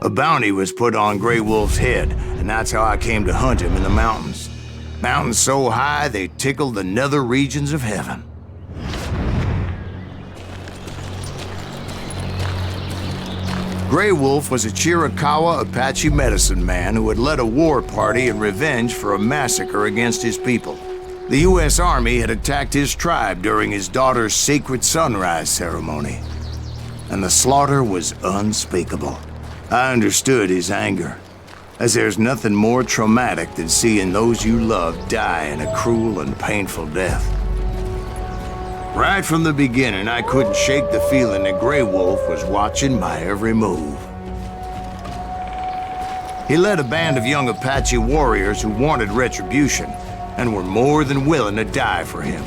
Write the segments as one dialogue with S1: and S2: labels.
S1: A bounty was put on Grey Wolf's head, and that's how I came to hunt him in the mountains. Mountains so high they tickled the nether regions of heaven. Grey Wolf was a Chiricahua Apache medicine man who had led a war party in revenge for a massacre against his people. The U.S. Army had attacked his tribe during his daughter's sacred sunrise ceremony, and the slaughter was unspeakable. I understood his anger, as there's nothing more traumatic than seeing those you love die in a cruel and painful death. Right from the beginning, I couldn't shake the feeling that Grey Wolf was watching my every move. He led a band of young Apache warriors who wanted retribution and were more than willing to die for him.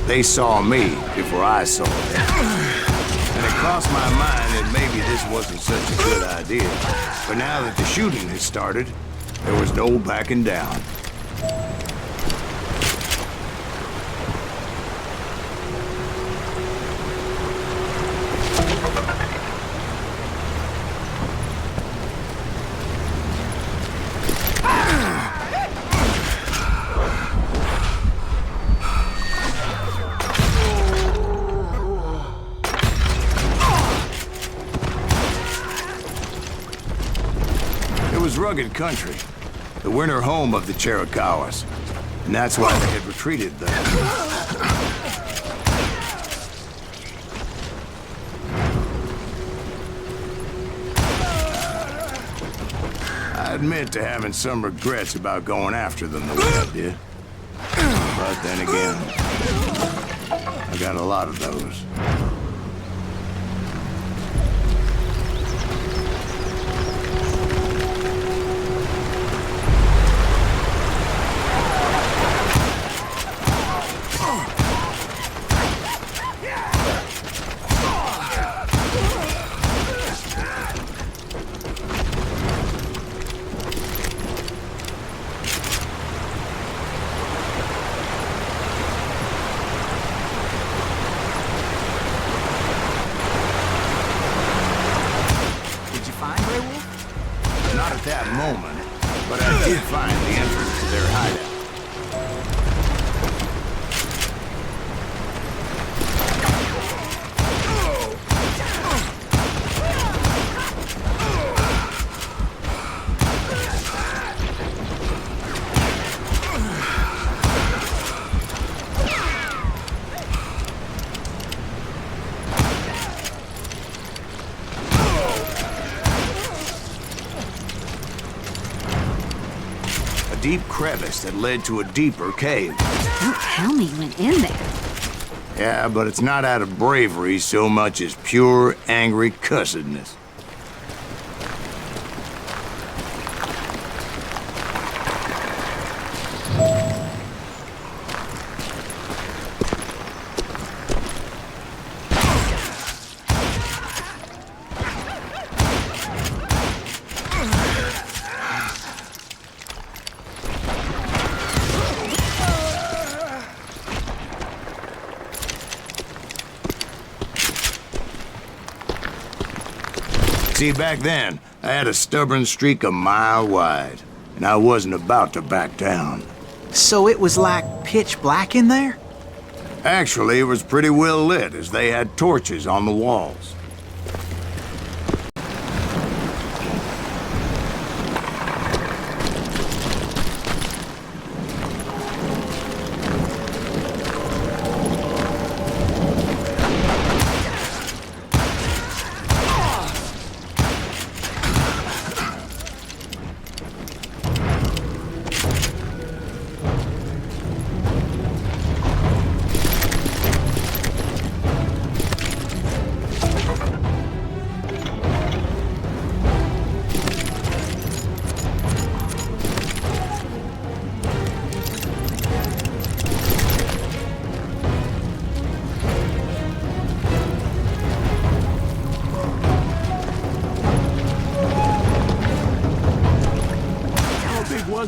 S1: They saw me before I saw them. And it crossed my mind that maybe this wasn't such a good idea. But now that the shooting had started, there was no backing down. Rugged country, the winter home of the Chiricahuas, and that's why they had retreated there. I admit to having some regrets about going after them the way I did. But then again, I got a lot of those. That moment, but I did find the entrance to their hideout. Deep crevice that led to a deeper cave.
S2: Don't tell me you went in there.
S1: Yeah, but it's not out of bravery so much as pure, angry cussedness. See, back then, I had a stubborn streak a mile wide. and I wasn't about to back down.
S3: So it was like pitch black in there?
S1: Actually, it was pretty well lit, as they had torches on the walls.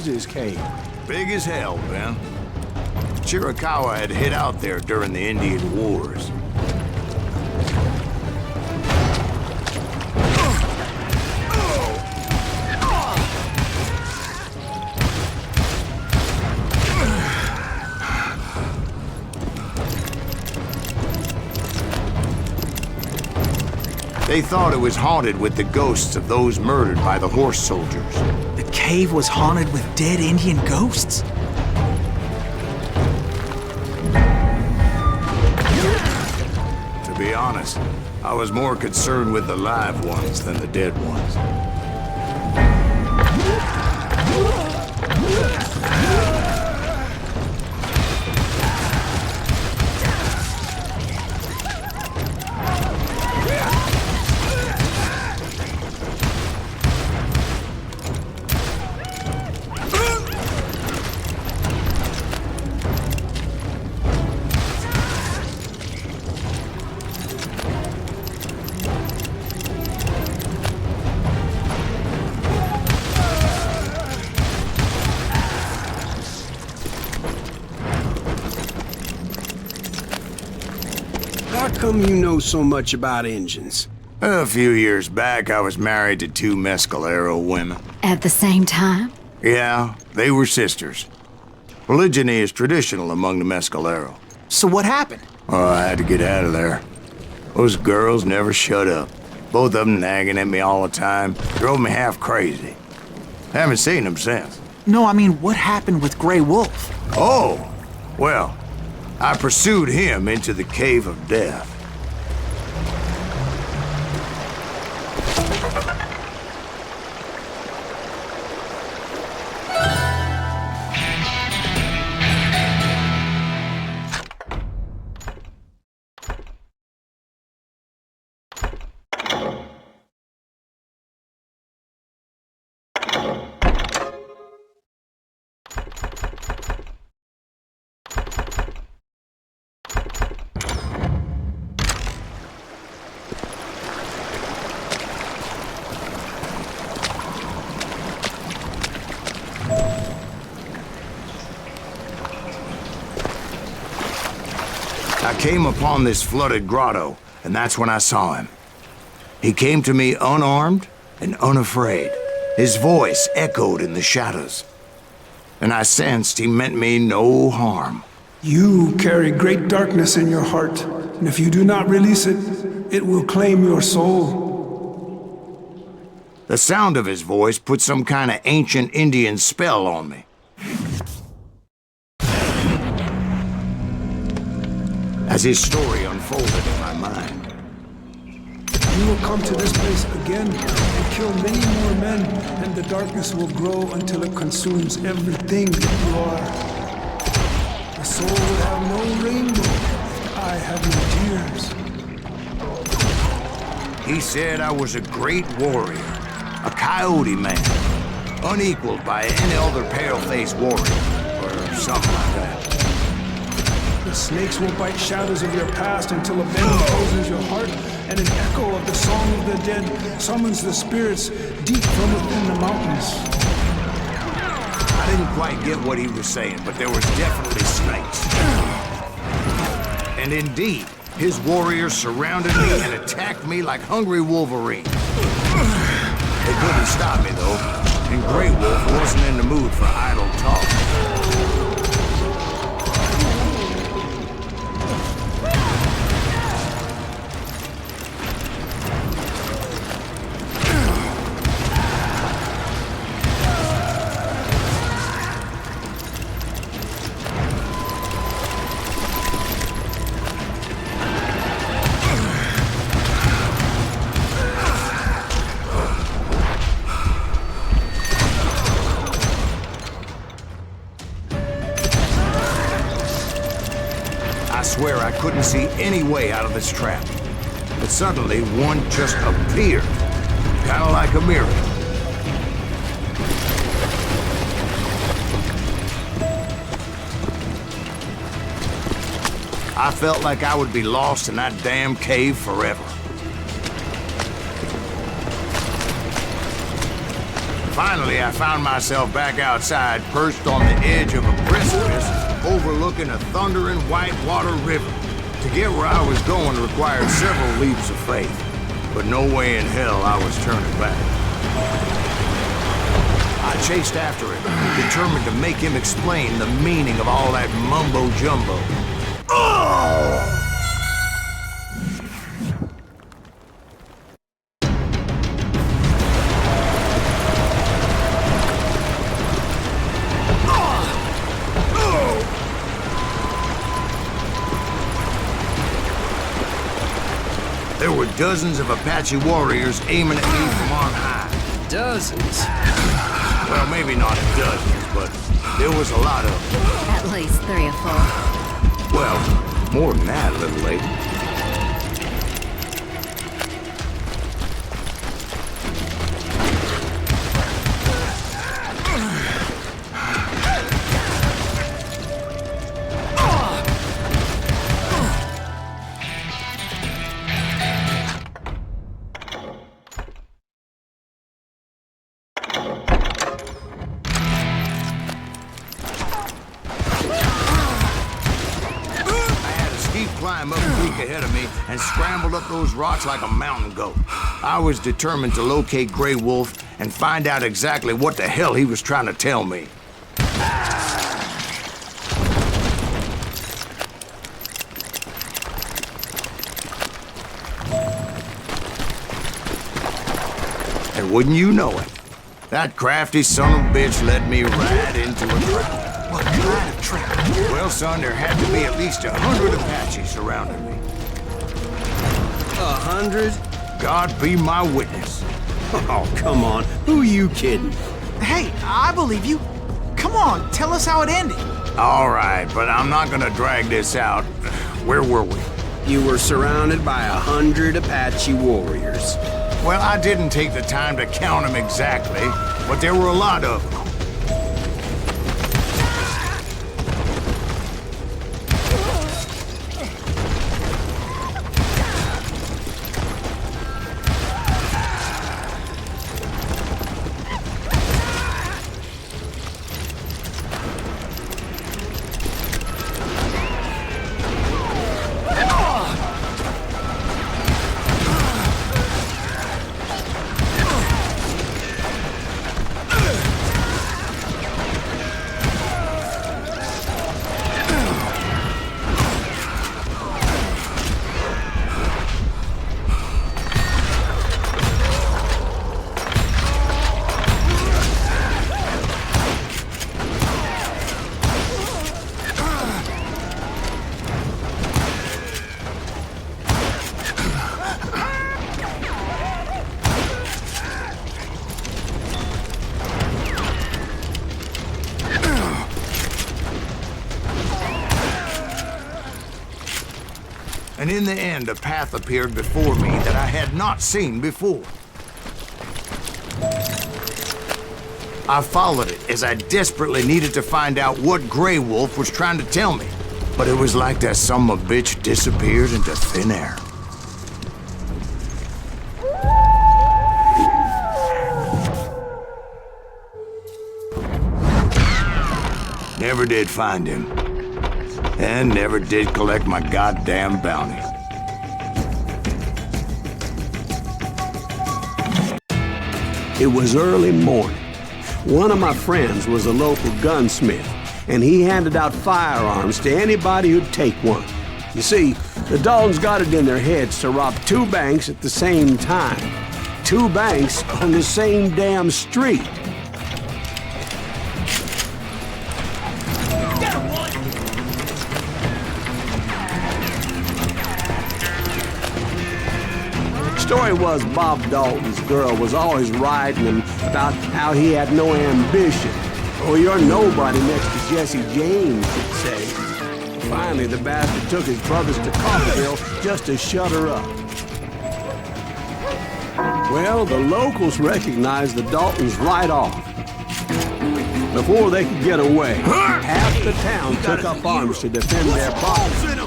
S4: His cave.
S1: Big as hell, Ben. Chiricahua had hid out there during the Indian Wars. They thought it was haunted with the ghosts of those murdered by the horse soldiers.
S3: The cave was haunted with dead Indian ghosts?
S1: To be honest, I was more concerned with the live ones than the dead ones.
S4: How come you know so much about engines?
S1: A few years back, I was married to 2 Mescalero women.
S2: At the same time?
S1: Yeah, they were sisters. Polygyny is traditional among the Mescalero.
S3: So what happened?
S1: Oh, I had to get out of there. Those girls never shut up. Both of them nagging at me all the time. Drove me half crazy. Haven't seen them since.
S3: No, I mean, what happened with Grey Wolf?
S1: Oh, well, I pursued him into the Cave of Death. I came upon this flooded grotto, and that's when I saw him. He came to me unarmed and unafraid. His voice echoed in the shadows, and I sensed he meant me no harm.
S5: You carry great darkness in your heart, and if you do not release it, it will claim your soul.
S1: The sound of his voice put some kind of ancient Indian spell on me. As his story unfolded in my mind.
S5: You will come to this place again and kill many more men, and the darkness will grow until it consumes everything that you are. The soul will have no rainbow if I have no tears.
S1: He said I was a great warrior, a coyote man, unequaled by any other pale-faced warrior, or something like that.
S5: The snakes will bite shadows of your past until a venom closes your heart, and an echo of the song of the dead summons the spirits deep from within the mountains.
S1: I didn't quite get what he was saying, but there was definitely snakes. And indeed, his warriors surrounded me and attacked me like hungry wolverines. They couldn't stop me, though. and Grey Wolf wasn't in the mood for idle talk. I swear I couldn't see any way out of this trap. But suddenly, one just appeared. Kind of like a miracle. I felt like I would be lost in that damn cave forever. Finally, I found myself back outside, perched on the edge of a precipice, overlooking a thundering white-water river. To get where I was going required several leaps of faith, but no way in hell I was turning back. I chased after him, determined to make him explain the meaning of all that mumbo-jumbo. Oh! There were dozens of Apache warriors aiming at me from on high.
S4: Dozens?
S1: Well, maybe not dozens, but there was a lot of them.
S2: At least 3 or 4.
S1: Well, more than that, little lady. Climb up a creek ahead of me and scrambled up those rocks like a mountain goat. I was determined to locate Grey Wolf and find out exactly what the hell he was trying to tell me. And wouldn't you know it, that crafty son of a bitch led me right into a trap.
S3: What kind of trap?
S1: Well, son, there had to be at least 100 Apaches surrounding me.
S4: 100?
S1: God be my witness.
S4: Oh, come on. Who you kidding?
S3: Hey, I believe you. Come on, tell us how it ended.
S1: All right, but I'm not gonna drag this out. Where were we?
S4: You were surrounded by 100 Apache warriors.
S1: Well, I didn't take the time to count them exactly, but there were a lot of them. And in the end, a path appeared before me that I had not seen before. I followed it as I desperately needed to find out what Grey Wolf was trying to tell me. But it was like that son of a bitch disappeared into thin air. Never did find him. And never did collect my goddamn bounty.
S4: It was early morning, One of my friends was a local gunsmith, and he handed out firearms to anybody who'd take one. You see, the Daltons got it in their heads to rob 2 banks at the same time. 2 banks on the same damn street. Story was Bob Dalton's girl was always riding him about how he had no ambition. Oh, you're nobody next to Jesse James, she'd say. Finally, the bastard took his brothers to Coffeyville just to shut her up. Well, the locals recognized the Daltons right off. Before they could get away, half the town took up arms to defend their property.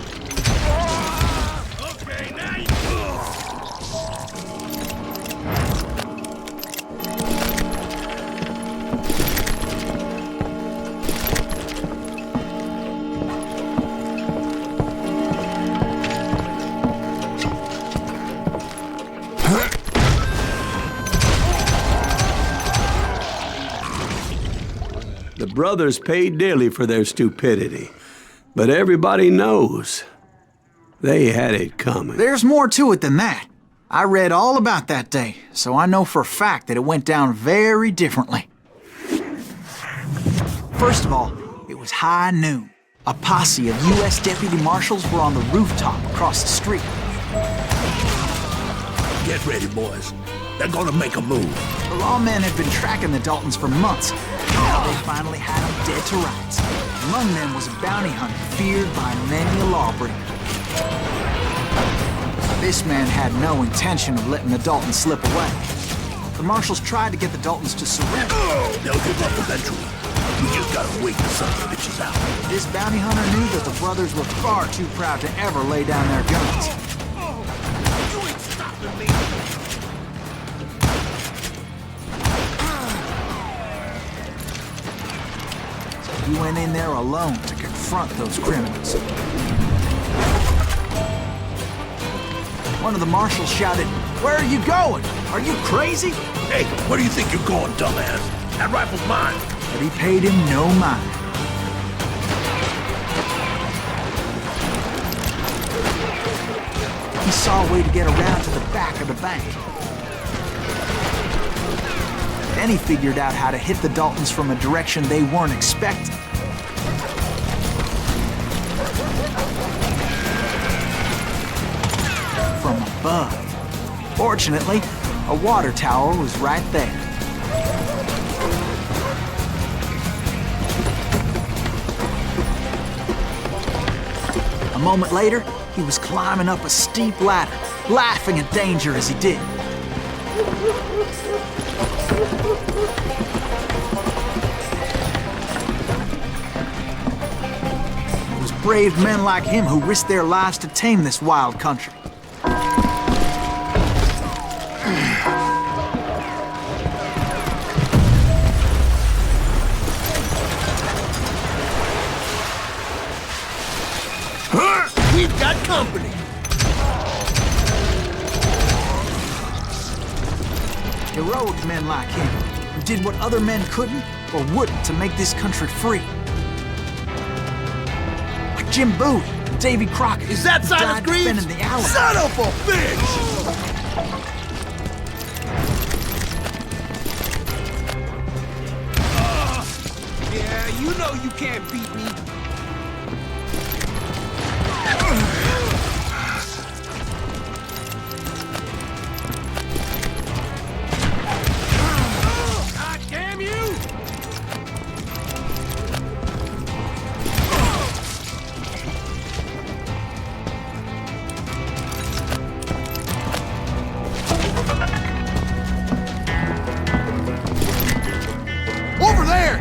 S4: The brothers paid dearly for their stupidity, but everybody knows they had it coming.
S3: There's more to it than that. I read all about that day, so I know for a fact that it went down very differently. First of all, it was high noon. A posse of U.S. deputy marshals were on the rooftop across the street.
S6: Get ready, boys. They're gonna make a move.
S3: The lawmen had been tracking the Daltons for months. Now they finally had them dead to rights. Among them was a bounty hunter feared by many a lawbreaker. This man had no intention of letting the Daltons slip away. The marshals tried to get the Daltons to surrender.
S6: They'll give up eventually. We just gotta wait till some bitches out.
S3: This bounty hunter knew that the brothers were far too proud to ever lay down their guns.
S6: You ain't stopping me.
S3: He went in there alone to confront those criminals. One of the marshals shouted, "Where are you going? Are you crazy?"
S6: Hey, where do you think you're going, dumbass? That rifle's mine.
S3: But he paid him no mind. He saw a way to get around to the back of the bank. Then he figured out how to hit the Daltons from a direction they weren't expecting. From above. Fortunately, a water tower was right there. A moment later, he was climbing up a steep ladder, laughing at danger as he did. It was brave men like him who risked their lives to tame this wild country.
S6: We've got company.
S3: Heroic men like him, who did what other men couldn't or wouldn't to make this country free. Like Jim Bowie and Davy Crockett.
S6: Is that
S3: who
S6: Silas
S3: died
S6: Greaves?
S3: defending the alley.
S6: Son of a bitch!
S4: Yeah, you know you can't beat me.
S6: God damn you!
S1: Over there!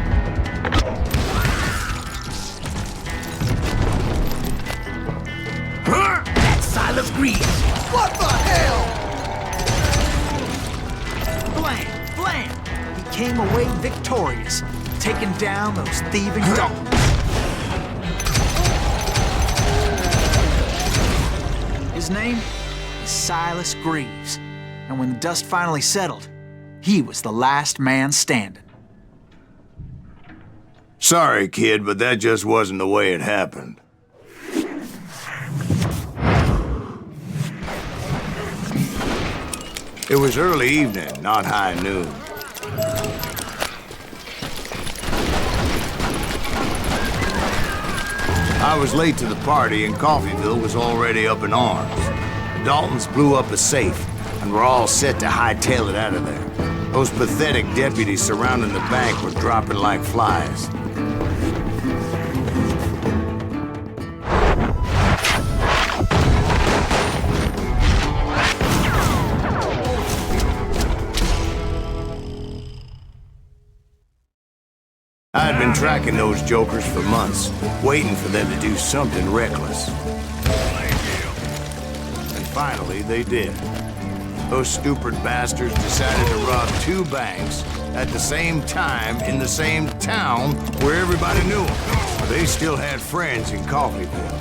S6: That's Silas Greaves.
S1: What the hell?
S3: Blam! Blam! He came away victorious, taking down those thieving Daltons. His name is Silas Greaves, and when the dust finally settled, he was the last man standing.
S1: Sorry, kid, but that just wasn't the way it happened. It was early evening, not high noon. I was late to the party and Coffeyville was already up in arms. The Daltons blew up a safe and were all set to hightail it out of there. Those pathetic deputies surrounding the bank were dropping like flies. I had been tracking those jokers for months, waiting for them to do something reckless. And finally, they did. Those stupid bastards decided to rob 2 banks at the same time in the same town where everybody knew them. They still had friends in Coffeyville.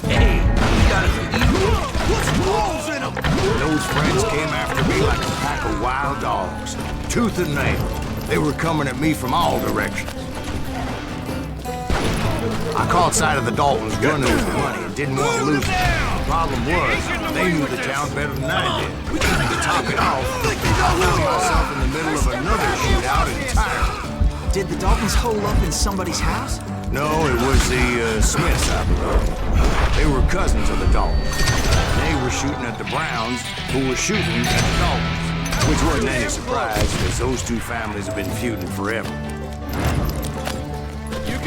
S3: Hey, you got us What's wolves in them?
S1: Those friends came after me like a pack of wild dogs, tooth and nail. They were coming at me from all directions. I caught sight of the Daltons running with the money and didn't want to lose it. The problem was, they knew the town better than I did. To top it off, I found myself in the middle of another shootout entirely.
S3: Did the Daltons hole up in somebody's house?
S1: No, it was the Smiths, I believe. They were cousins of the Daltons. They were shooting at the Browns, who were shooting at the Daltons. Which wasn't any surprise, because those 2 families have been feuding forever.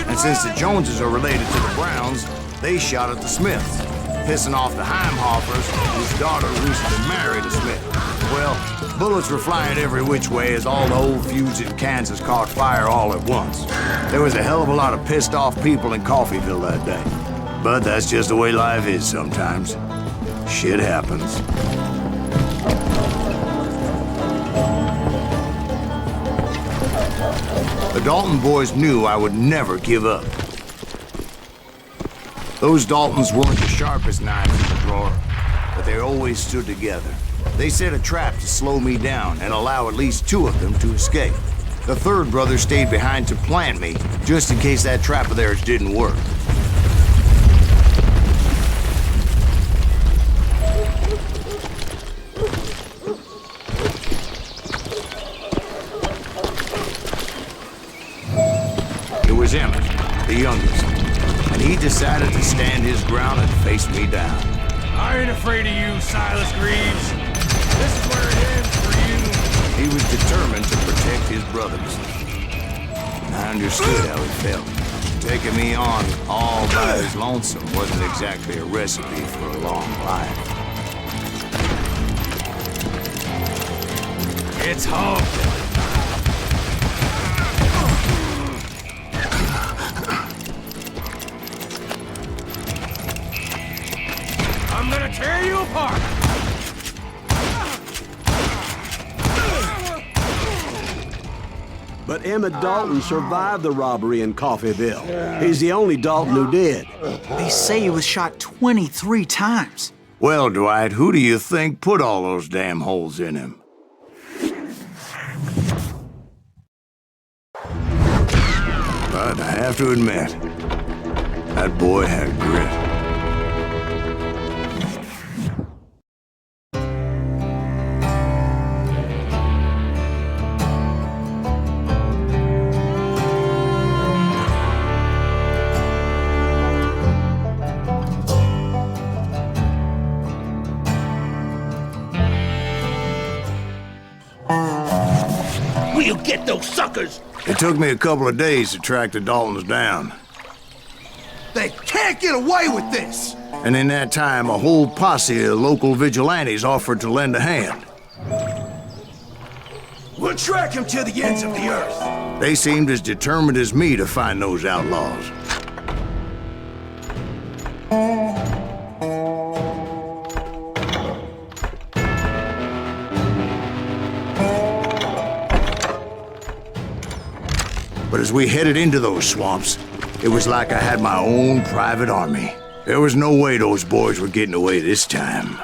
S1: And since the Joneses are related to the Browns, they shot at the Smiths, pissing off the Heimhoffers, whose daughter recently married a Smith. Well, bullets were flying every which way as all the old feuds in Kansas caught fire all at once. There was a hell of a lot of pissed off people in Coffeyville that day. But that's just the way life is sometimes. Shit happens. The Dalton boys knew I would never give up. Those Daltons weren't the sharpest knives in the drawer, but they always stood together. They set a trap to slow me down and allow at least 2 of them to escape. The 3rd brother stayed behind to plant me, just in case that trap of theirs didn't work. Was Emmett, the youngest, and he decided to stand his ground and face me down.
S7: I ain't afraid of you, Silas Greaves. This is where it ends for you.
S1: He was determined to protect his brothers. I understood how he felt. Taking me on all by his lonesome wasn't exactly a recipe for a long life.
S7: It's hard. I'm gonna tear you apart!
S4: But Emmett Dalton survived the robbery in Coffeyville. He's the only Dalton who did.
S3: They say he was shot 23 times.
S1: Well, Dwight, who do you think put all those damn holes in him? But I have to admit, that boy had grit.
S6: We'll get those suckers!
S1: It took me a couple of days to track the Daltons down.
S6: They can't get away with this!
S1: And in that time, a whole posse of local vigilantes offered to lend a hand.
S6: We'll track him to the ends of the earth!
S1: They seemed as determined as me to find those outlaws. But as we headed into those swamps, it was like I had my own private army. There was no way those boys were getting away this time.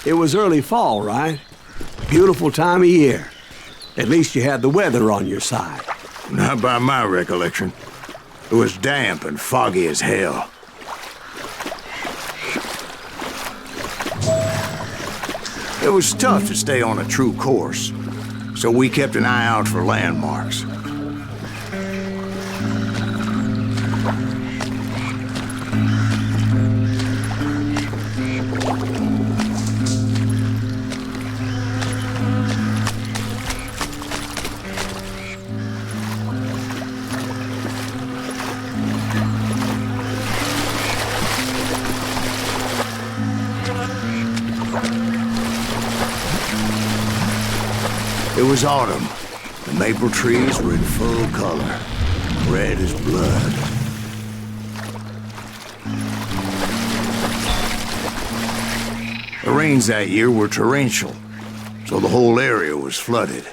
S4: It was early fall, right? Beautiful time of year. At least you had the weather on your side.
S1: Not by my recollection. It was damp and foggy as hell. It was tough to stay on a true course, so we kept an eye out for landmarks. It was autumn. The maple trees were in full color, red as blood. The rains that year were torrential, so the whole area was flooded.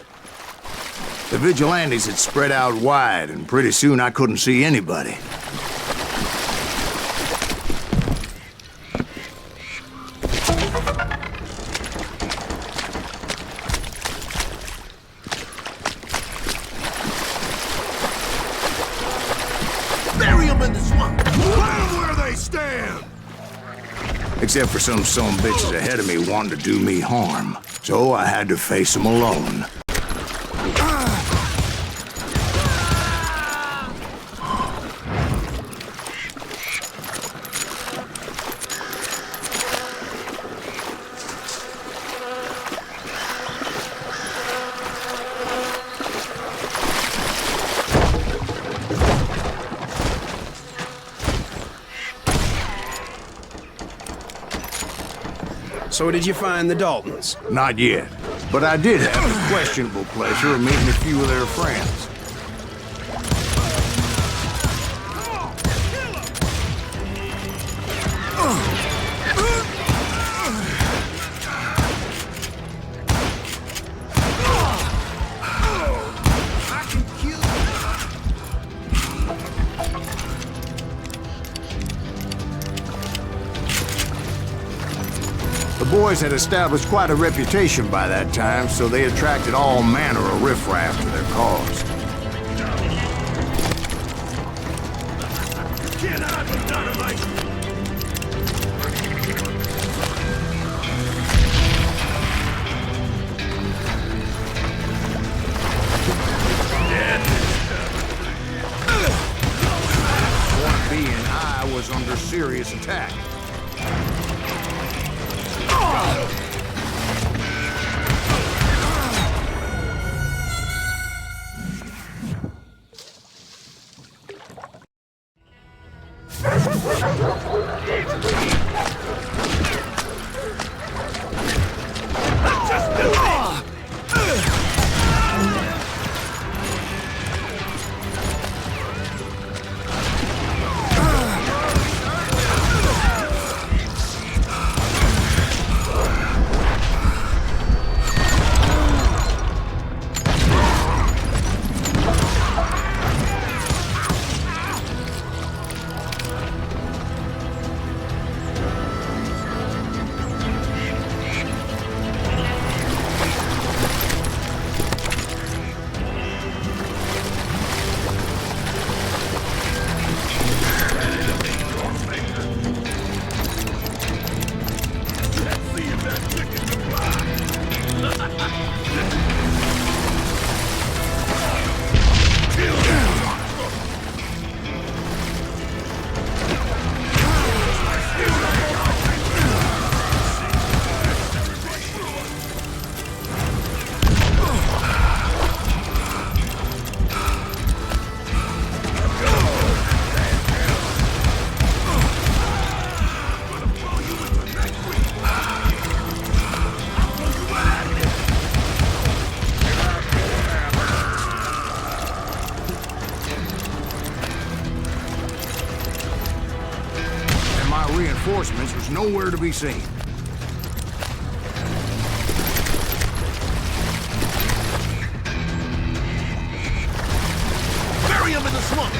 S1: The vigilantes had spread out wide, and pretty soon I couldn't see anybody. Except for some bitches ahead of me wanting to do me harm. So I had to face them alone.
S8: So did you find the Daltons?
S1: Not yet, but I did have the questionable pleasure of meeting a few of their friends. The boys had established quite a reputation by that time, so they attracted all manner of riffraff to their cause.
S6: Can't hide from dynamite!
S1: Point being, I was under serious attack. Reinforcements was nowhere to be seen.
S6: Bury him in the swamp!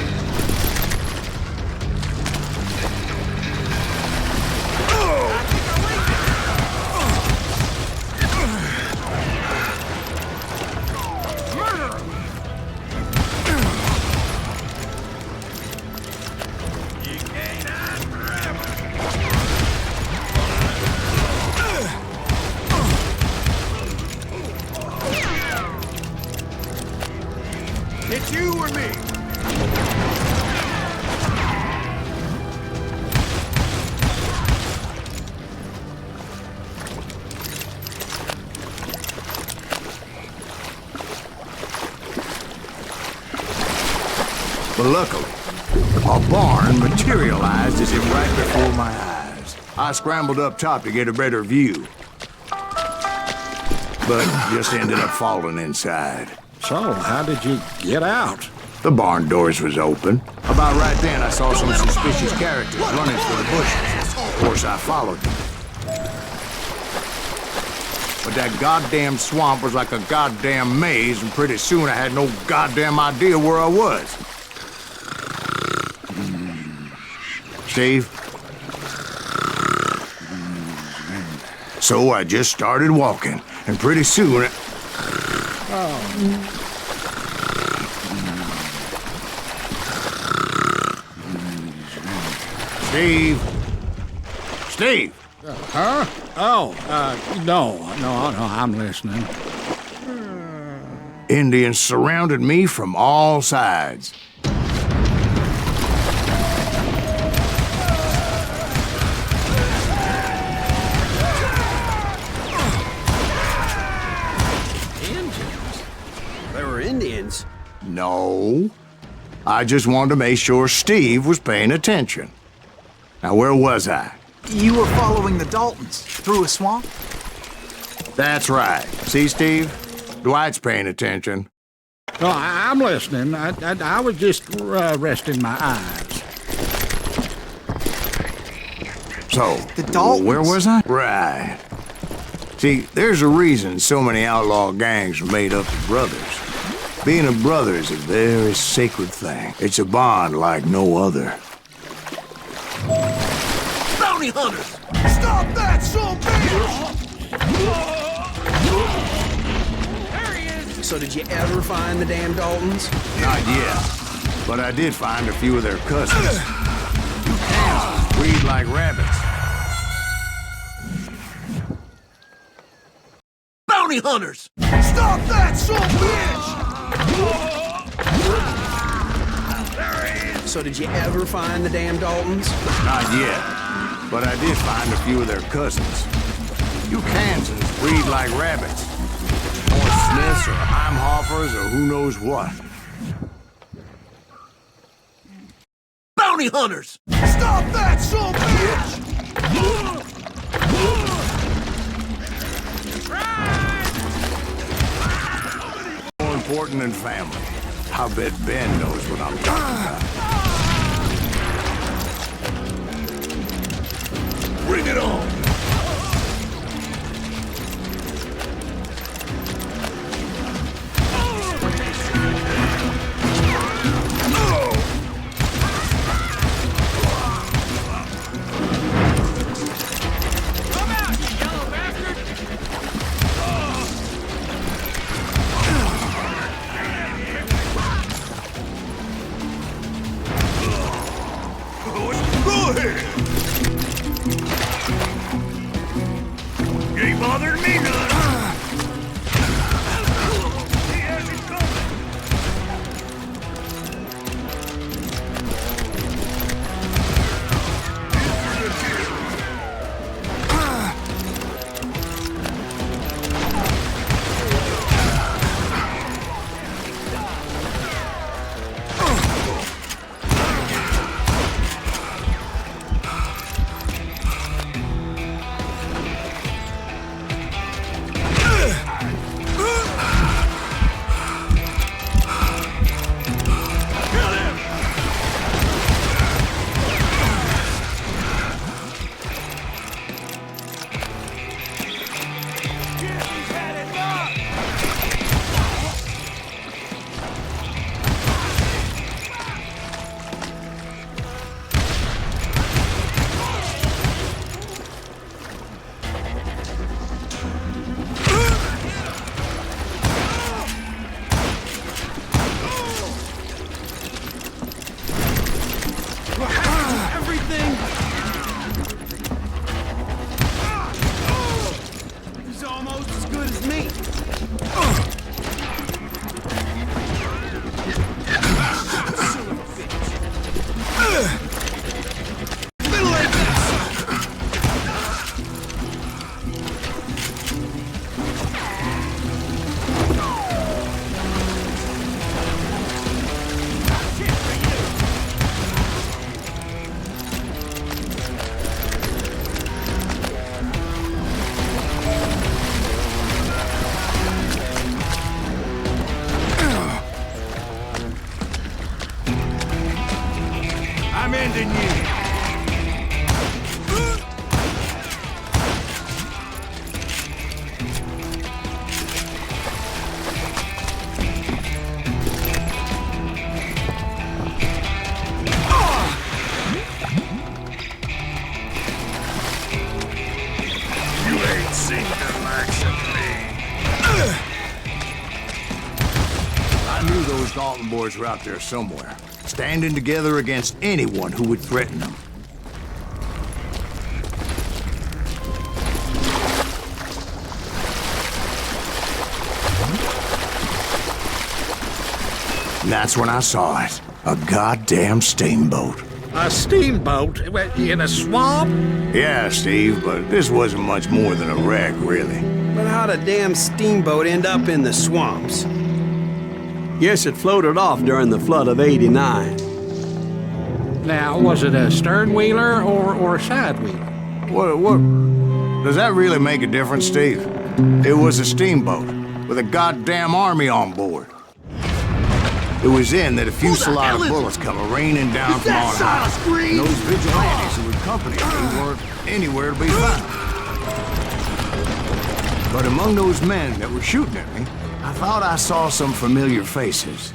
S6: or me?
S1: But luckily, a barn materialized as if right before my eyes. I scrambled up top to get a better view, but just ended up falling inside.
S9: So, how did you get out?
S1: The barn doors was open. About right then, I saw some suspicious characters running for the bushes. Of course, I followed them. But that goddamn swamp was like a goddamn maze, and pretty soon I had no goddamn idea where I was. Steve? So I just started walking, and pretty soon... Steve? Steve!
S9: Huh? Oh, no, I'm listening.
S1: Indians surrounded me from all sides.
S8: Indians?
S1: No. I just wanted to make sure Steve was paying attention. Now, where was I?
S3: You were following the Daltons through a swamp?
S1: That's right. See, Steve? Dwight's paying attention.
S9: No, I'm listening. I was just resting my eyes.
S1: So,
S3: The Daltons?
S1: where was I? Right. See, there's a reason so many outlaw gangs are made up of brothers. Being a brother is a very sacred thing. It's a bond like no other.
S6: Bounty hunters! Stop that, son bitch!
S8: So did you ever find the damn Daltons?
S1: Not yet, but I did find a few of their cousins. Kansans breed like rabbits.
S6: Bounty hunters! Stop that, son bitch!
S8: So did you ever find the damn Daltons?
S1: Not yet, but I did find a few of their cousins. You Kansans breed like rabbits. North Smiths or Heimhoffers or who knows what.
S6: Bounty hunters! Stop that, son bitch!
S1: More important than family. I bet Ben knows what I'm talking about.
S6: Bring it on! Ain't bothering me none. He has it
S1: Dalton boys were out there somewhere, standing together against anyone who would threaten them. And that's when I saw it. A goddamn steamboat.
S9: A steamboat? In a swamp?
S1: Yeah, Steve, but this wasn't much more than a wreck, really.
S8: But how'd a damn steamboat end up in the swamps?
S4: Guess it floated off during the flood of '89.
S9: Now, was it a stern-wheeler or a side-wheeler?
S1: What? Does that really make a difference, Steve? It was a steamboat with a goddamn army on board. It was then that a fusillade of bullets come raining down from on high. And those vigilantes who accompanied me weren't anywhere to be found. But among those men that were shooting at me, I thought I saw some familiar faces.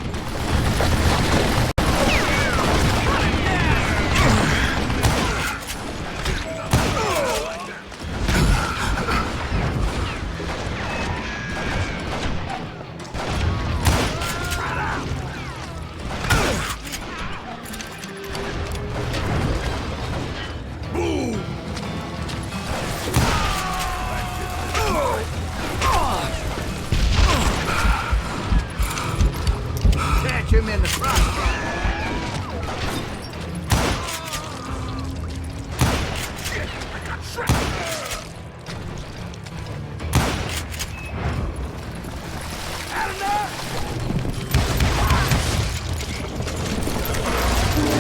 S6: Him in the front.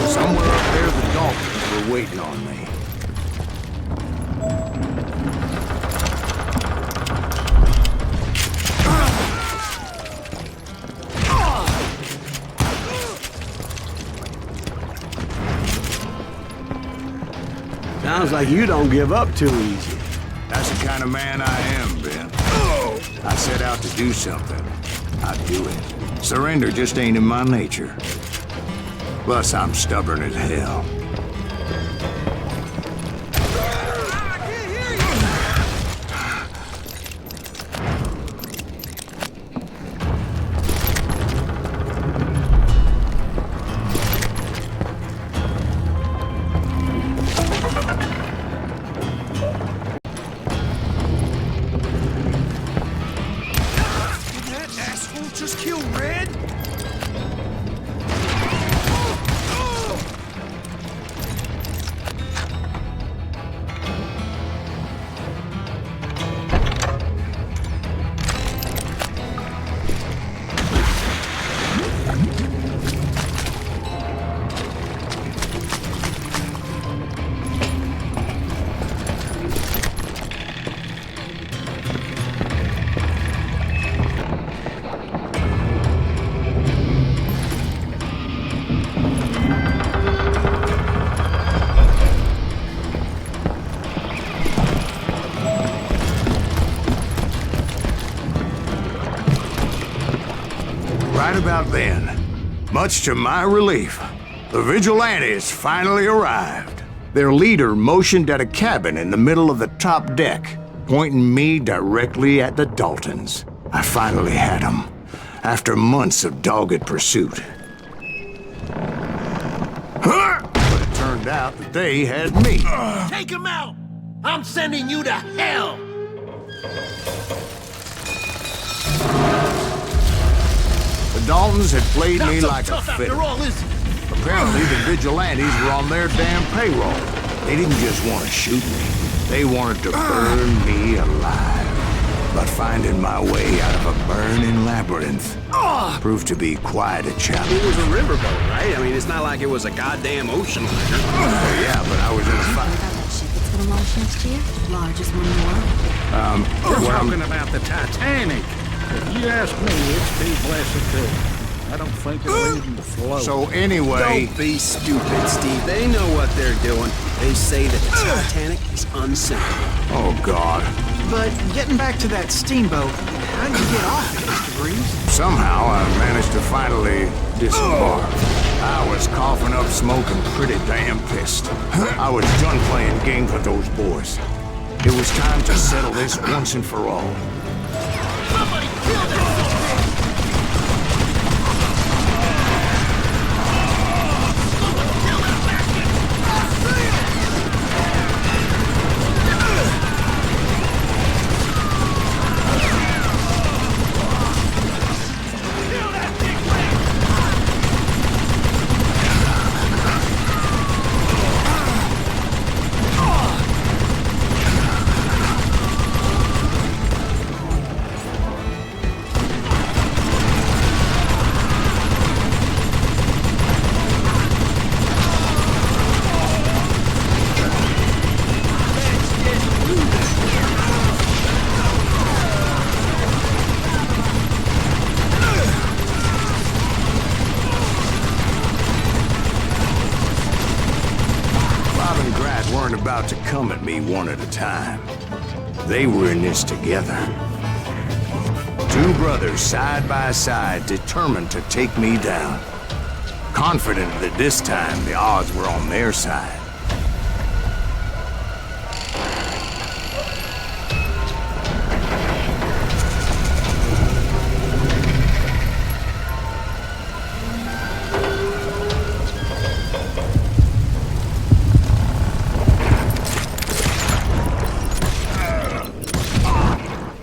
S1: Somewhere up there, the Daltons were waiting on me.
S4: Sounds like you don't give up too easy.
S1: That's the kind of man I am, Ben. I set out to do something. I do it. Surrender just ain't in my nature. Plus, I'm stubborn as hell. Right about then, much to my relief, the vigilantes finally arrived. Their leader motioned at a cabin in the middle of the top deck, pointing me directly at the Daltons. I finally had them, after months of dogged pursuit. But it turned out that they had me.
S6: Take him out! I'm sending you to hell!
S1: The Daltons had played me
S6: Not so
S1: like a
S6: tough
S1: fiddle.
S6: after all, is he?
S1: Apparently, the vigilantes were on their damn payroll. They didn't just want to shoot me. They wanted to burn me alive. But finding my way out of a burning labyrinth proved to be quite a challenge.
S8: It was a riverboat, right? I mean, it's not like it was a goddamn ocean liner.
S1: Yeah, but I was in a
S2: About
S1: fight.
S2: that ship that's gonna launch next year? Largest one in the world.
S9: We're talking about the Titanic. If you ask me, it's too blessed too. I don't think it'll even float.
S1: So anyway,
S8: Don't be stupid, Steve. They know what they're doing. They say that the Titanic is unsinkable.
S1: oh God.
S3: But getting back to that steamboat, how'd you get off it, Mr. Greaves?
S1: Somehow I managed to finally disembark. I was coughing up smoke and pretty damn pissed. I was done playing games with those boys. It was time to settle this once and for all.
S6: Somebody kill that son of a bitch!
S1: to come at me one at a time. They were in this together. Two brothers side by side, determined to take me down. Confident that this time the odds were on their side.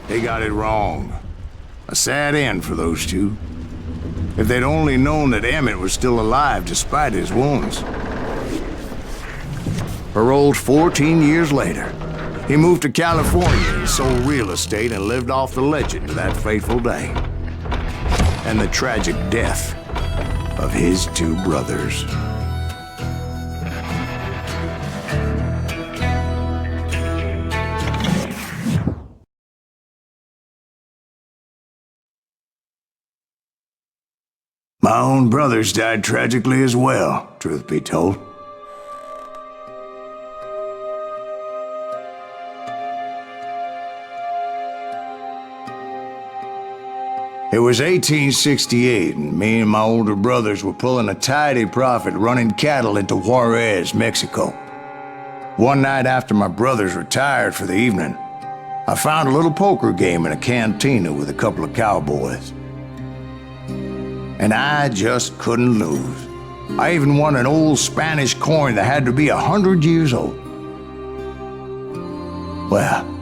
S1: They got it wrong. A sad end for those two. If they'd only known that Emmett was still alive despite his wounds. Paroled 14 years later, he moved to California and sold real estate and lived off the legend of that fateful day. And the tragic death of his two brothers. My own brothers died tragically as well, truth be told. It was 1868, and me and my older brothers were pulling a tidy profit running cattle into Juarez, Mexico. One night after my brothers retired for the evening, I found a little poker game in a cantina with a couple of cowboys. And I just couldn't lose. I even won an old Spanish coin that had to be 100 years old. Well,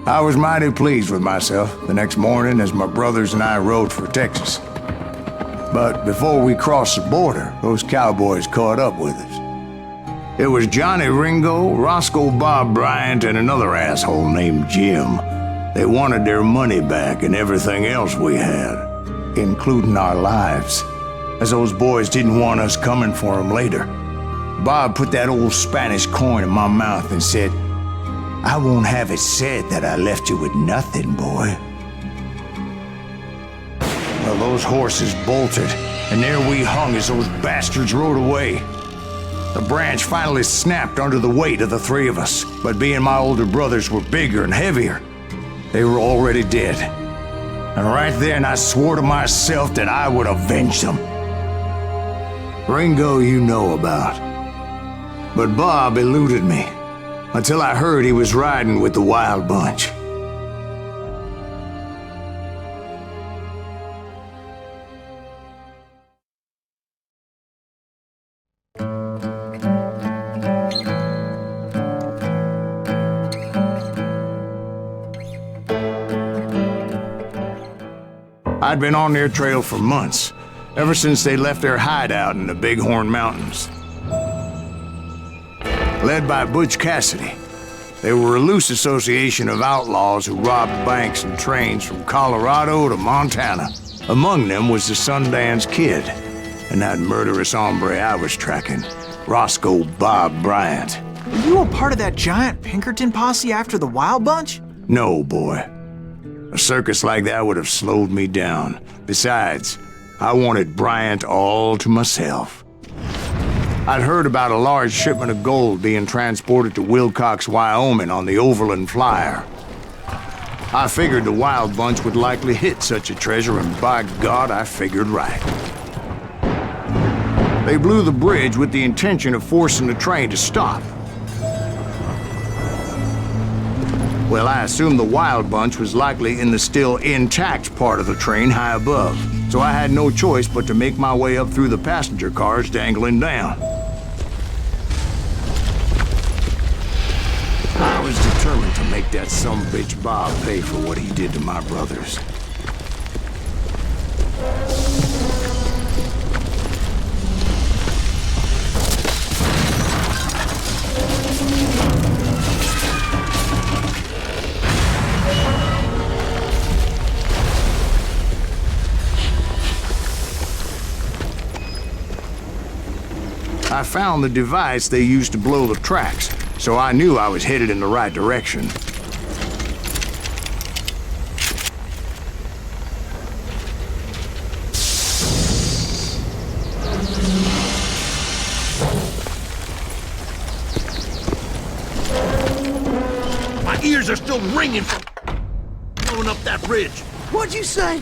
S1: I was mighty pleased with myself the next morning as my brothers and I rode for Texas. But before we crossed the border, those cowboys caught up with us. It was Johnny Ringo, Roscoe Bob Bryant, and another asshole named Jim. They wanted their money back and everything else we had, including our lives, as those boys didn't want us coming for them later. Bob put that old Spanish coin in my mouth and said, "I won't have it said that I left you with nothing, boy." Well, those horses bolted, and there we hung as those bastards rode away. The branch finally snapped under the weight of the three of us, but being my older brothers were bigger and heavier, they were already dead. And right then I swore to myself that I would avenge them. Ringo you know about. But Bob eluded me, until I heard he was riding with the Wild Bunch. I'd been on their trail for months, ever since they left their hideout in the Bighorn Mountains. Led by Butch Cassidy, they were a loose association of outlaws who robbed banks and trains from Colorado to Montana. Among them was the Sundance Kid, and that murderous hombre I was tracking, Roscoe Bob Bryant.
S3: Were you a part of that giant Pinkerton posse after the Wild Bunch?
S1: No, boy. A circus like that would have slowed me down. Besides, I wanted Bryant all to myself. I'd heard about a large shipment of gold being transported to Wilcox, Wyoming on the Overland Flyer. I figured the Wild Bunch would likely hit such a treasure, and by God, I figured right. They blew the bridge with the intention of forcing the train to stop. Well, I assumed the Wild Bunch was likely in the still intact part of the train high above, so I had no choice but to make my way up through the passenger cars dangling down. I was determined to make that sumbitch Bob pay for what he did to my brothers. I found the device they used to blow the tracks, so I knew I was headed in the right direction.
S6: ears are still ringing from blowing up that bridge.
S1: What'd you say?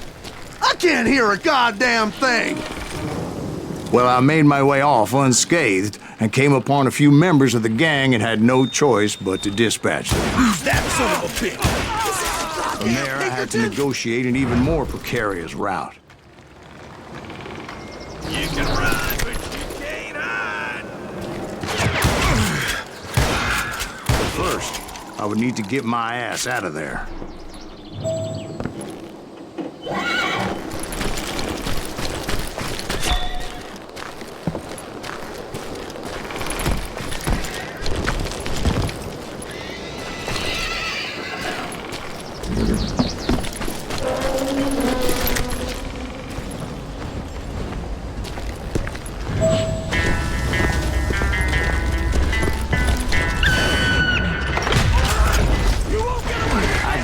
S1: I can't hear a goddamn thing! Well, I made my way off unscathed and came upon a few members of the gang and had no choice but to dispatch them.
S6: Who's that son of a bitch?
S1: From there, I had to negotiate an even more precarious route.
S6: You can run, but you can't hide.
S1: First, I would need to get my ass out of there.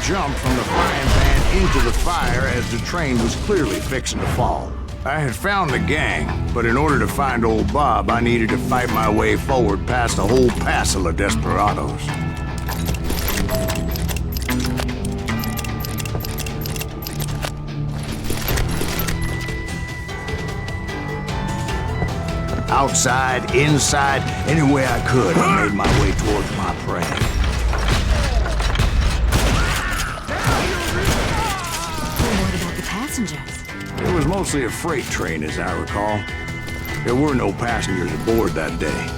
S1: Jumped from the frying pan into the fire as the train was clearly fixing to fall. I had found the gang, but in order to find old Bob, I needed to fight my way forward past a whole passel of desperados. Outside, inside, any way I could, I made my way towards my prey.
S2: Passengers.
S1: It was mostly a freight train, as I recall. There were no passengers aboard that day.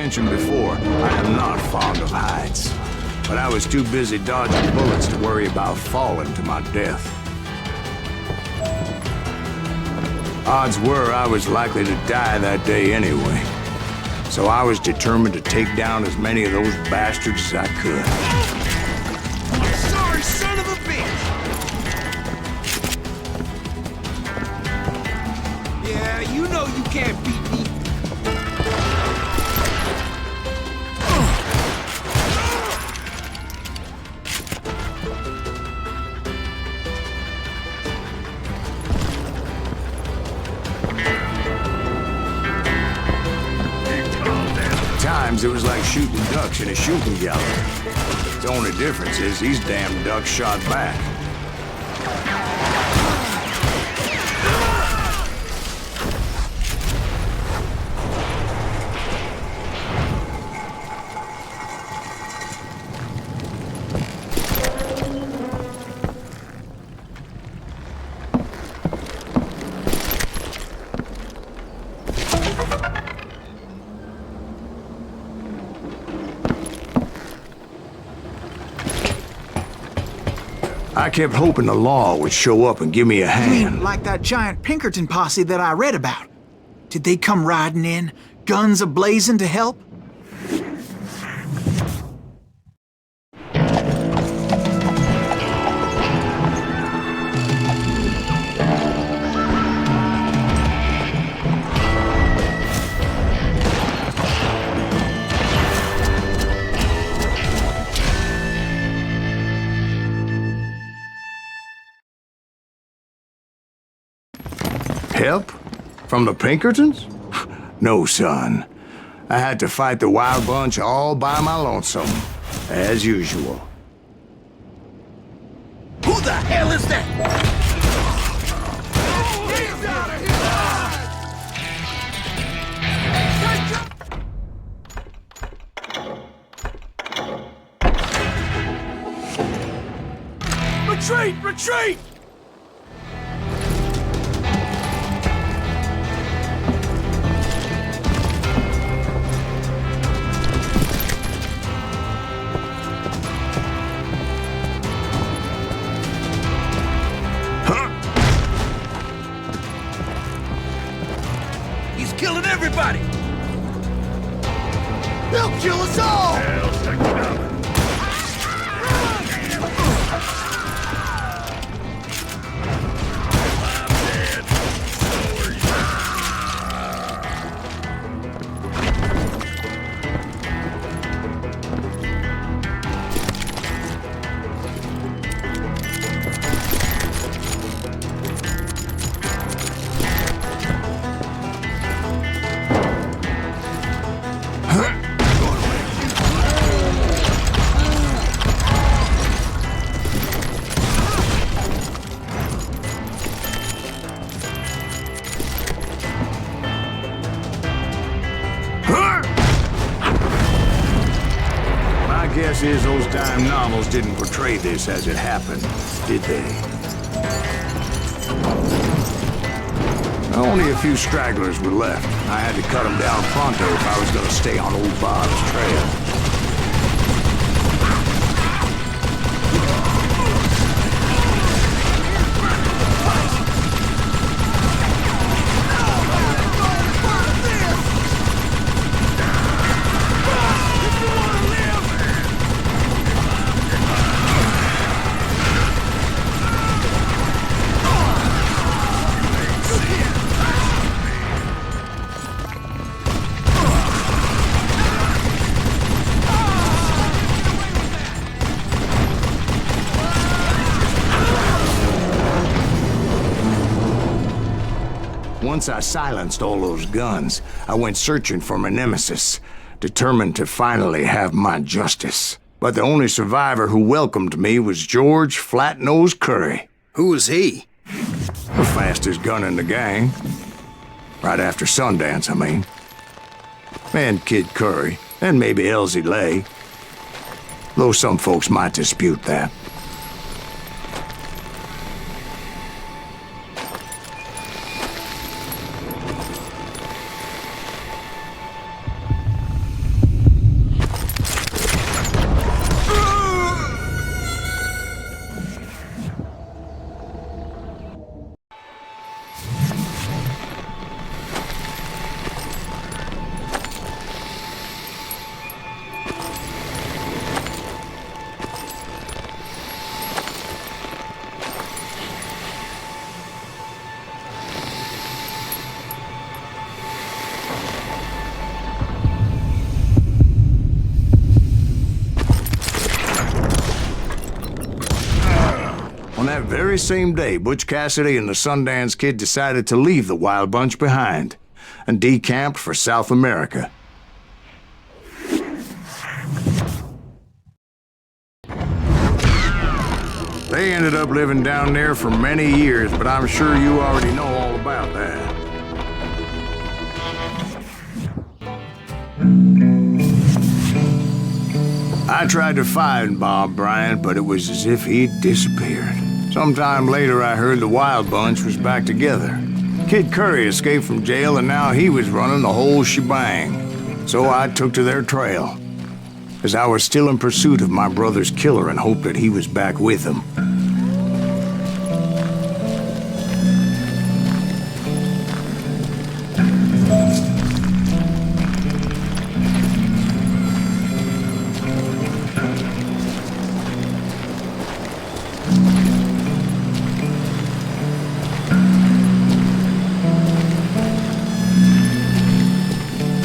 S1: Before, I am not fond of heights, but I was too busy dodging bullets to worry about falling to my death. Odds were I was likely to die that day anyway, so I was determined to take down as many of those bastards as I could.
S6: Sorry, son of a bitch! Yeah, you know you can't beat me.
S1: It was like shooting ducks in a shooting gallery. The only difference is these damn ducks shot back. I kept hoping the law would show up and give me a hand.
S3: Like that giant Pinkerton posse that I read about. Did they come riding in, guns a-blazing to help?
S1: Help? From the Pinkertons? No, son. I had to fight the wild bunch all by my lonesome, as usual.
S6: Who the hell is that? Retreat! Retreat! Killing everybody! They'll kill us all!
S1: guess is those dime novels didn't portray this as it happened, did they? Only a few stragglers were left. I had to cut them down pronto if I was gonna stay on old Bob's trail. Once I silenced all those guns, I went searching for my nemesis, determined to finally have my justice. But the only survivor who welcomed me was George Flat-Nose Curry.
S8: Who was he?
S1: The fastest gun in the gang. Right after Sundance, I mean. And Kid Curry, and maybe Elsie Lay. Though some folks might dispute that. On that very same day, Butch Cassidy and the Sundance Kid decided to leave the Wild Bunch behind and decamped for South America. They ended up living down there for many years, but I'm sure you already know all about that. I tried to find Bob Bryant, but it was as if he'd disappeared. Sometime later, I heard the Wild Bunch was back together. Kid Curry escaped from jail, and now he was running the whole shebang. So I took to their trail, as I was still in pursuit of my brother's killer and hoped that he was back with him.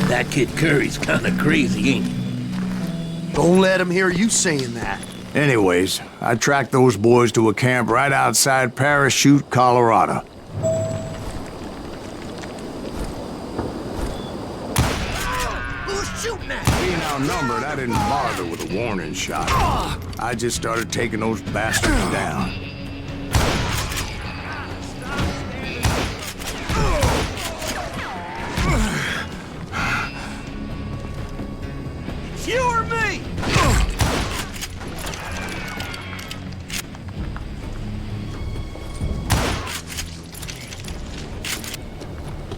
S6: That Kid Curry's kinda crazy, ain't he?
S10: Don't let him hear you saying that.
S1: Anyways, I tracked those boys to a camp right outside Parachute, Colorado.
S10: Who's shooting at?
S1: Being outnumbered, I didn't bother with a warning shot. I just started taking those bastards down.
S10: You or me?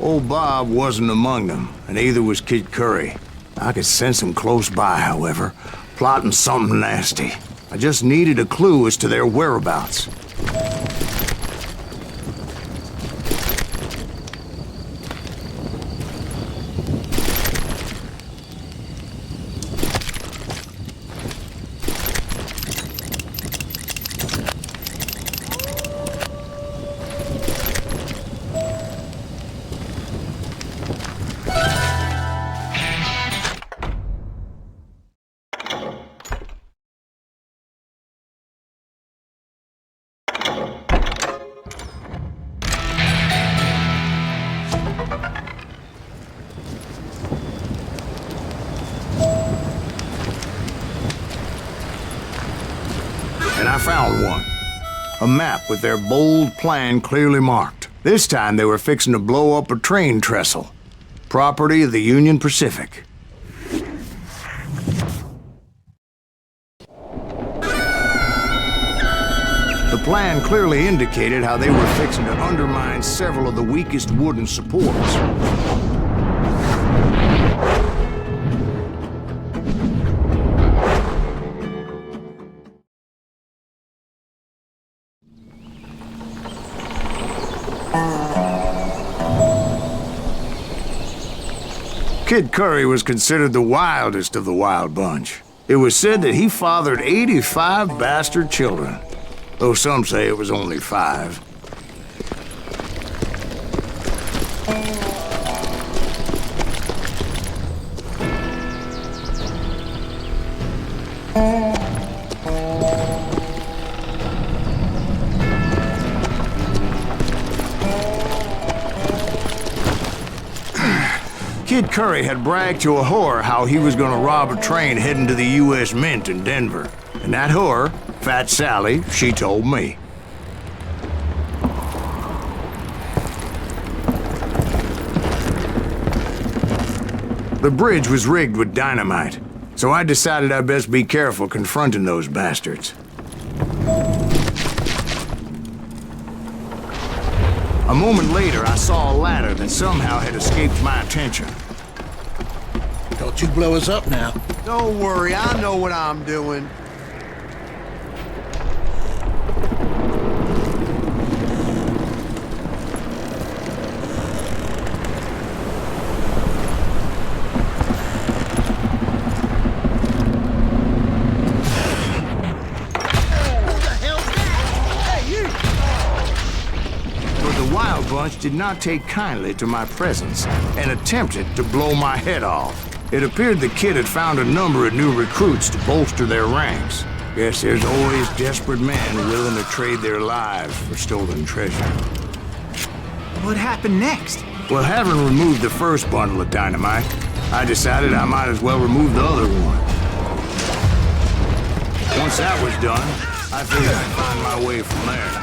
S1: Old Bob wasn't among them, and neither was Kid Curry. I could sense him close by, however, plotting something nasty. I just needed a clue as to their whereabouts. And I found one. A map with their bold plan clearly marked. This time they were fixing to blow up a train trestle. Property of the Union Pacific. The plan clearly indicated how they were fixing to undermine several of the weakest wooden supports. Kid Curry was considered the wildest of the wild bunch. It was said that he fathered 85 bastard children, though some say it was only 5. Kid Curry had bragged to a whore how he was gonna rob a train heading to the U.S. Mint in Denver. And that whore, Fat Sally, she told me. The bridge was rigged with dynamite, so I decided I'd best be careful confronting those bastards. A moment later, I saw a ladder that somehow had escaped my attention.
S6: Don't you blow us up now.
S10: Don't worry, I know what I'm doing.
S1: Wild Bunch did not take kindly to my presence and attempted to blow my head off. It appeared the kid had found a number of new recruits to bolster their ranks. Guess there's always desperate men willing to trade their lives for stolen treasure.
S3: What happened next?
S1: Well, having removed the first bundle of dynamite, I decided I might as well remove the other one. Once that was done, I figured I'd find my way from there.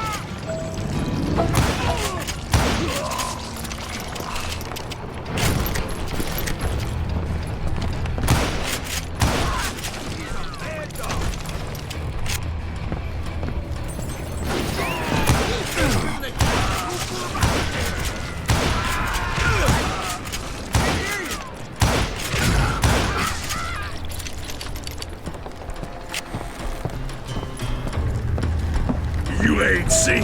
S7: You ain't seen it.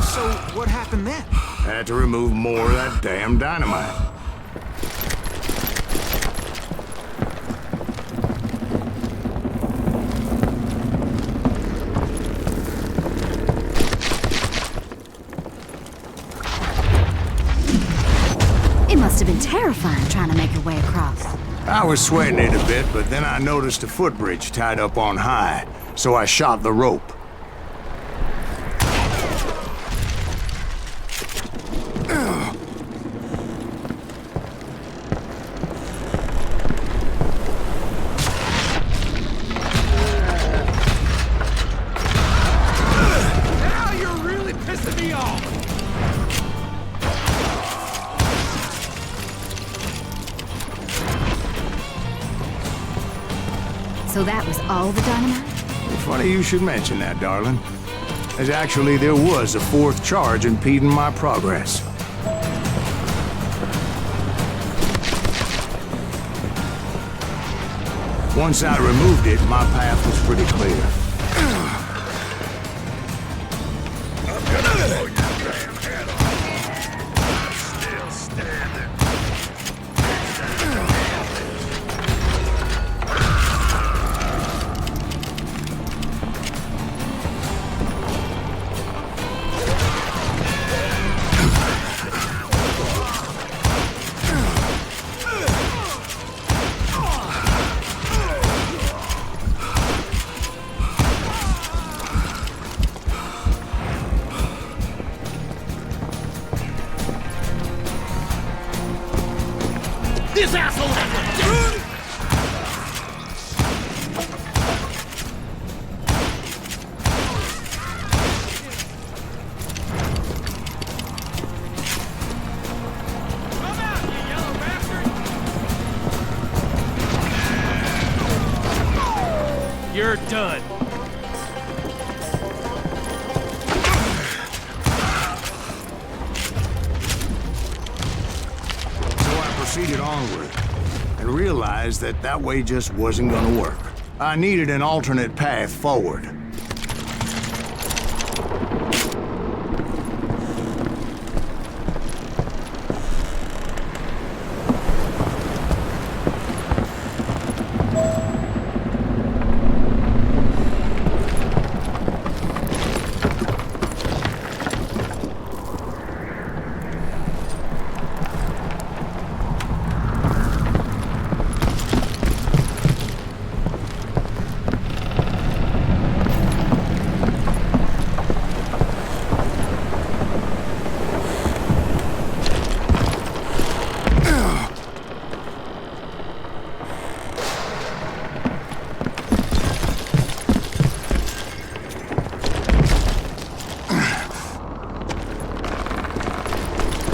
S3: So, what happened then?
S1: I had to remove more of that damn dynamite.
S2: It must have been terrifying trying to make your way across.
S1: I was sweating it a bit, but then I noticed a footbridge tied up on high, so I shot the rope.
S7: Now you're really pissing me off!
S2: So that was all the dynamite?
S1: Funny you should mention that, darling. As actually, there was a 4th charge impeding my progress. Once I removed it, my path was pretty clear.
S7: I'm gonna blow your damn head off. I'm still standing. This asshole has a Come out, you yellow rat!
S11: You're done.
S1: So I proceeded onward and realized that that way just wasn't gonna work. I needed an alternate path forward.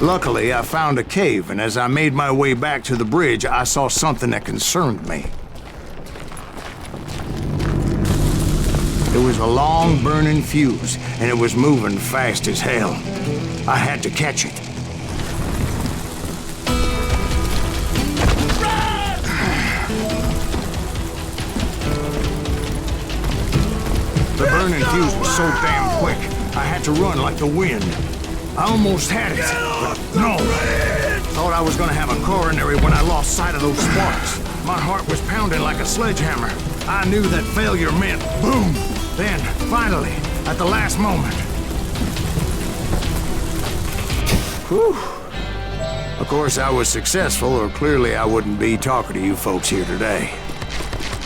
S1: Luckily, I found a cave, and as I made my way back to the bridge, I saw something that concerned me. It was a long, burning fuse, and it was moving fast as hell. I had to catch it. The burning fuse was so damn quick, I had to run like the wind. I almost had it, but no. Thought I was gonna have a coronary when I lost sight of those sparks. My heart was pounding like a sledgehammer. I knew that failure meant boom. Then, finally, at the last moment. Whew. Of course, I was successful, or clearly I wouldn't be talking to you folks here today.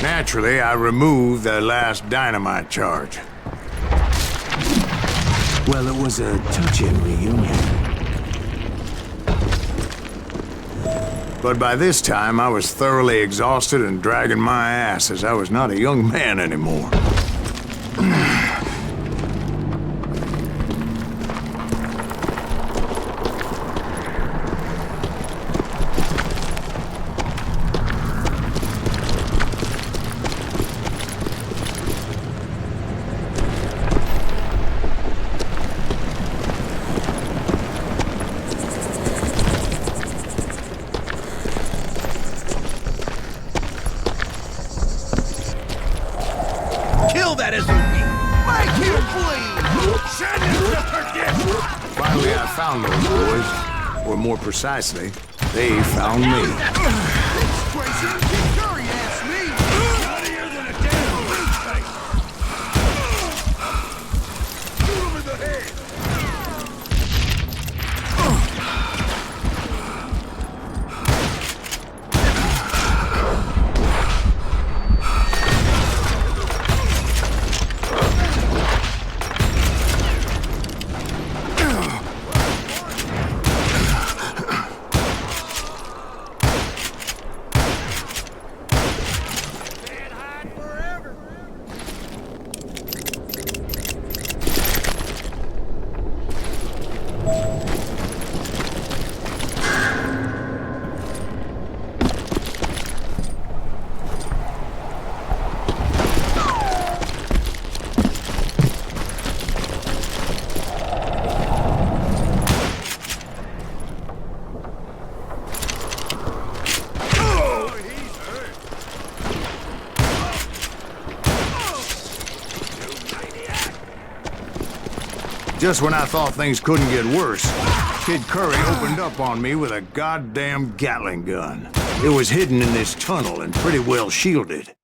S1: Naturally, I removed the last dynamite charge. Well, it was a touching reunion. But by this time, I was thoroughly exhausted and dragging my ass as I was not a young man anymore. Finally, I found those boys. Or more precisely, they found me. Just when I thought things couldn't get worse, Kid Curry opened up on me with a goddamn Gatling gun. It was hidden in this tunnel and pretty well shielded.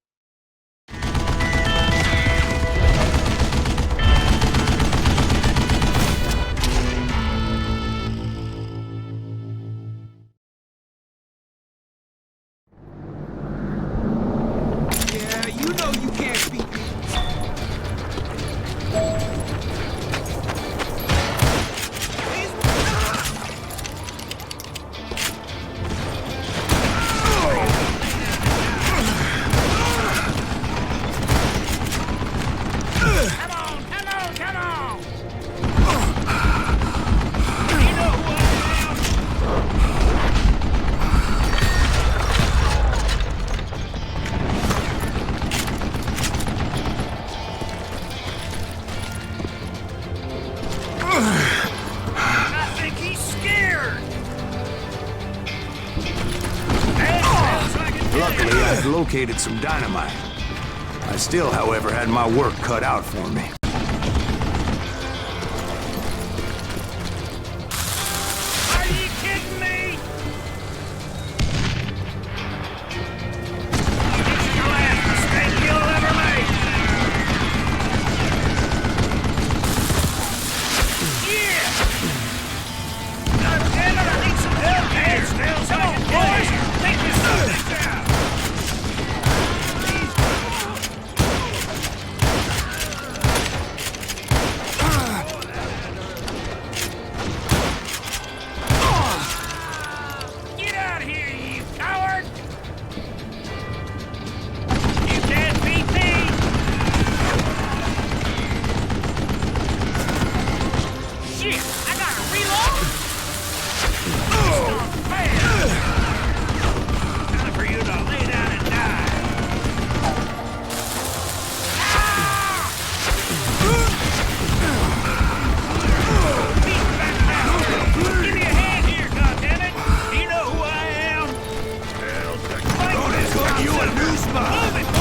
S1: Luckily, I'd located some dynamite. I still, however, had my work cut out for me.
S6: Are you kidding me? This is the last mistake you'll ever make. Yeah! God damn it, I need some help here! Come on, boys! Take this stuff down! Get out of here, you coward! You can't beat me! Shit! I gotta reload! Time for you to lay down and die! Beat back down! Give me a hand here, goddammit! Do you know who I am? Don't it put you a new spot? Move it, boy!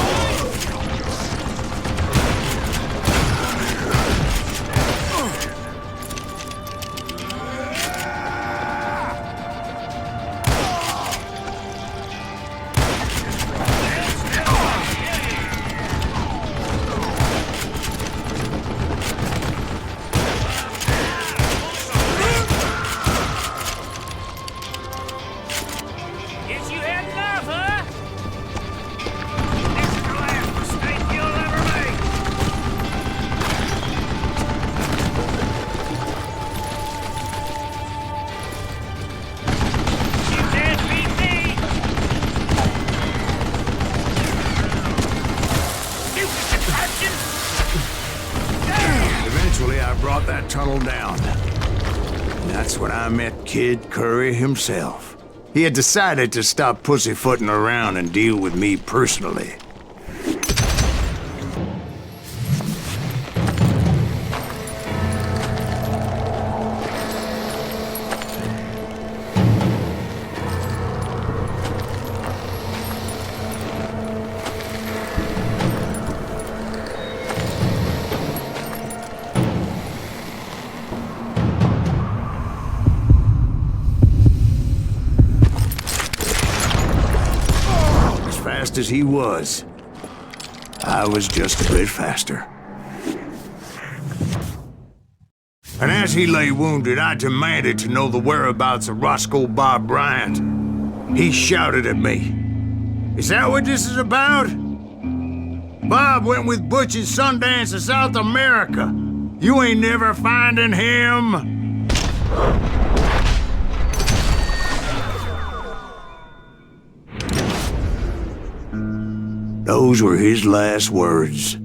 S6: Guess you had enough, huh? This is the last mistake you'll ever make. You can't beat me. Stupid contraption.
S1: Eventually, I brought that tunnel down. And that's when I met Kid Curry himself. He had decided to stop pussyfooting around and deal with me personally. Fast as he was, I was just a bit faster. And as he lay wounded, I demanded to know the whereabouts of Roscoe Bob Bryant. He shouted at me, "Is that what this is about? Bob went with Butch and Sundance to South America. You ain't never finding him." Those were his last words.